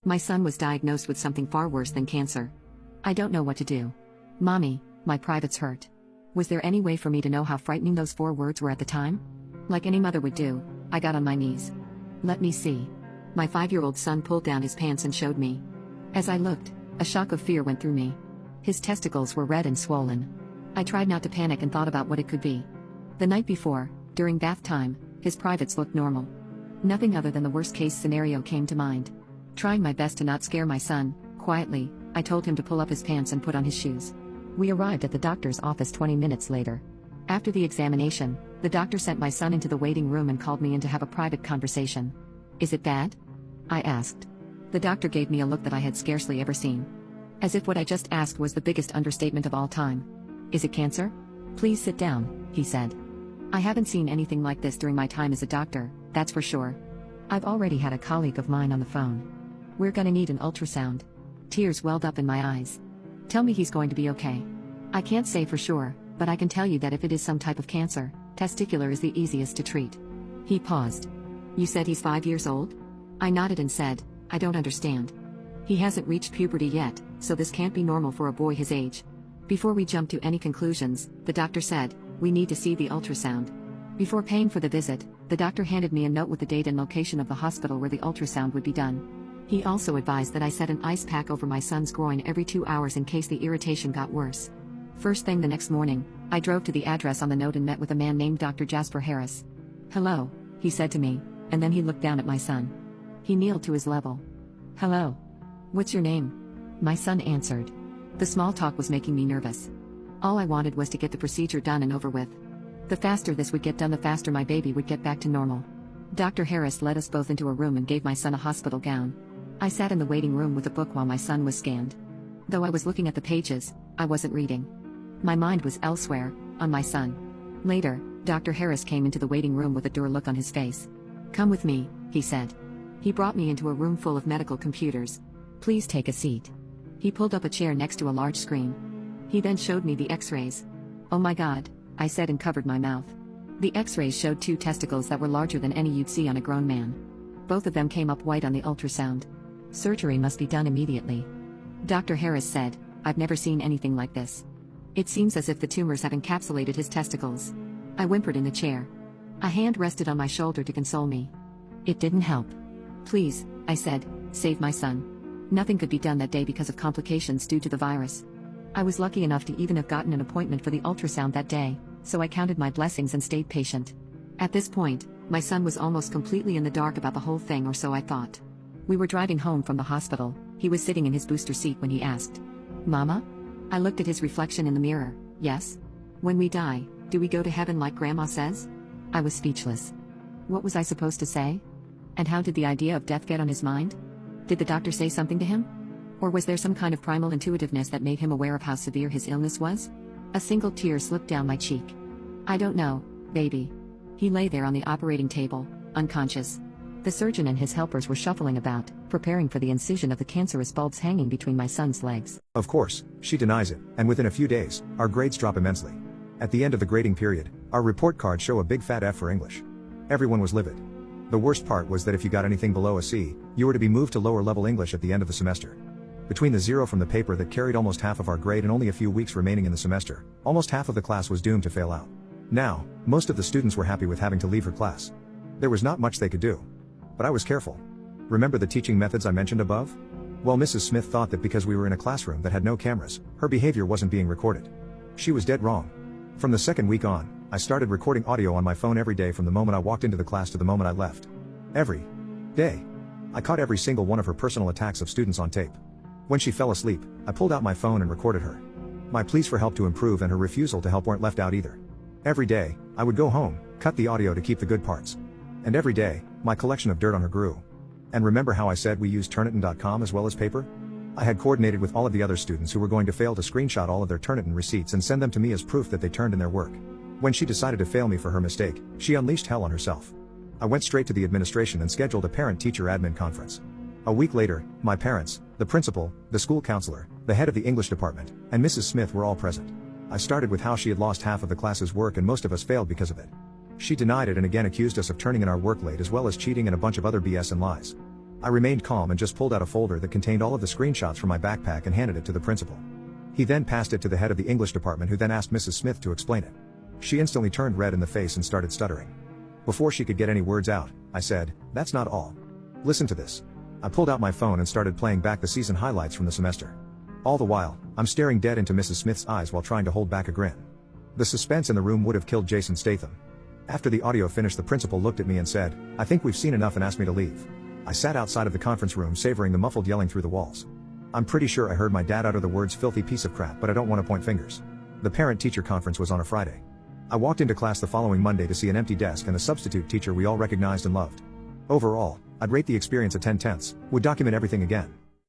My son was diagnosed with something far worse than cancer. I don't know what to do. Mommy, my privates hurt. Was there any way for me to know how frightening those 4 words were at the time? Like any mother would do, I got on my knees. Let me see. My 5-year-old son pulled down his pants and showed me. As I looked, a shock of fear went through me. His testicles were red and swollen. I tried not to panic and thought about what it could be. The night before, during bath time, his privates looked normal. Nothing other than the worst-case scenario came to mind. Trying my best to not scare my son, quietly, I told him to pull up his pants and put on his shoes. We arrived at the doctor's office 20 minutes later. After the examination, the doctor sent my son into the waiting room and called me in to have a private conversation. Is it bad? I asked. The doctor gave me a look that I had scarcely ever seen. As if what I just asked was the biggest understatement of all time. Is it cancer? Please sit down, he said. I haven't seen anything like this during my time as a doctor, that's for sure. I've already had a colleague of mine on the phone. We're gonna need an ultrasound. Tears welled up in my eyes. Tell me he's going to be okay. I can't say for sure, but I can tell you that if it is some type of cancer, testicular is the easiest to treat. He paused. You said he's 5 years old? I nodded and said, I don't understand. He hasn't reached puberty yet, so this can't be normal for a boy his age. Before we jumped to any conclusions, the doctor said, we need to see the ultrasound. Before paying for the visit, the doctor handed me a note with the date and location of the hospital where the ultrasound would be done. He also advised that I set an ice pack over my son's groin every 2 hours in case the irritation got worse. First thing the next morning, I drove to the address on the note and met with a man named Dr. Jasper Harris. Hello, he said to me, and then he looked down at my son. He kneeled to his level. Hello. What's your name? My son answered. The small talk was making me nervous. All I wanted was to get the procedure done and over with. The faster this would get done, the faster my baby would get back to normal. Dr. Harris led us both into a room and gave my son a hospital gown. I sat in the waiting room with a book while my son was scanned. Though I was looking at the pages, I wasn't reading. My mind was elsewhere, on my son. Later, Dr. Harris came into the waiting room with a dour look on his face. Come with me, he said. He brought me into a room full of medical computers. Please take a seat. He pulled up a chair next to a large screen. He then showed me the x-rays. Oh my God, I said and covered my mouth. The x-rays showed 2 testicles that were larger than any you'd see on a grown man. Both of them came up white on the ultrasound. Surgery must be done immediately. Dr. Harris said, I've never seen anything like this. It seems as if the tumors have encapsulated his testicles. I whimpered in the chair. A hand rested on my shoulder to console me. It didn't help. Please, I said, save my son. Nothing could be done that day because of complications due to the virus. I was lucky enough to even have gotten an appointment for the ultrasound that day, so I counted my blessings and stayed patient. At this point, my son was almost completely in the dark about the whole thing, or so I thought. We were driving home from the hospital. He was sitting in his booster seat when he asked, Mama? I looked at his reflection in the mirror. Yes? When we die, do we go to heaven like Grandma says? I was speechless. What was I supposed to say? And how did the idea of death get on his mind? Did the doctor say something to him? Or was there some kind of primal intuitiveness that made him aware of how severe his illness was? A single tear slipped down my cheek. I don't know, baby. He lay there on the operating table, unconscious. The surgeon and his helpers were shuffling about, preparing for the incision of the cancerous bulbs hanging between my son's legs. Of course, she denies it, and within a few days, our grades drop immensely. At the end of the grading period, our report cards show a big fat F for English. Everyone was livid. The worst part was that if you got anything below a C, you were to be moved to lower level English at the end of the semester. Between the 0 from the paper that carried almost half of our grade and only a few weeks remaining in the semester, almost half of the class was doomed to fail out. Now, most of the students were happy with having to leave her class. There was not much they could do. But I was careful. Remember the teaching methods I mentioned above? Well, Mrs. Smith thought that because we were in a classroom that had no cameras, her behavior wasn't being recorded. She was dead wrong. From the second week on, I started recording audio on my phone every day from the moment I walked into the class to the moment I left. Every day. I caught every single one of her personal attacks of students on tape. When she fell asleep, I pulled out my phone and recorded her. My pleas for help to improve and her refusal to help weren't left out either. Every day, I would go home, cut the audio to keep the good parts. And every day, my collection of dirt on her grew. And remember how I said we used Turnitin.com as well as paper? I had coordinated with all of the other students who were going to fail to screenshot all of their Turnitin receipts and send them to me as proof that they turned in their work. When she decided to fail me for her mistake, she unleashed hell on herself. I went straight to the administration and scheduled a parent-teacher admin conference. A week later, my parents, the principal, the school counselor, the head of the English department, and Mrs. Smith were all present. I started with how she had lost half of the class's work and most of us failed because of it. She denied it and again accused us of turning in our work late as well as cheating and a bunch of other BS and lies. I remained calm and just pulled out a folder that contained all of the screenshots from my backpack and handed it to the principal. He then passed it to the head of the English department, who then asked Mrs. Smith to explain it. She instantly turned red in the face and started stuttering. Before she could get any words out, I said, "That's not all. Listen to this." I pulled out my phone and started playing back the season highlights from the semester. All the while, I'm staring dead into Mrs. Smith's eyes while trying to hold back a grin. The suspense in the room would have killed Jason Statham. After the audio finished, the principal looked at me and said, "I think we've seen enough," and asked me to leave. I sat outside of the conference room savoring the muffled yelling through the walls. I'm pretty sure I heard my dad utter the words "filthy piece of crap," but I don't want to point fingers. The parent-teacher conference was on a Friday. I walked into class the following Monday to see an empty desk and a substitute teacher we all recognized and loved. Overall, I'd rate the experience a 10/10, would document everything again.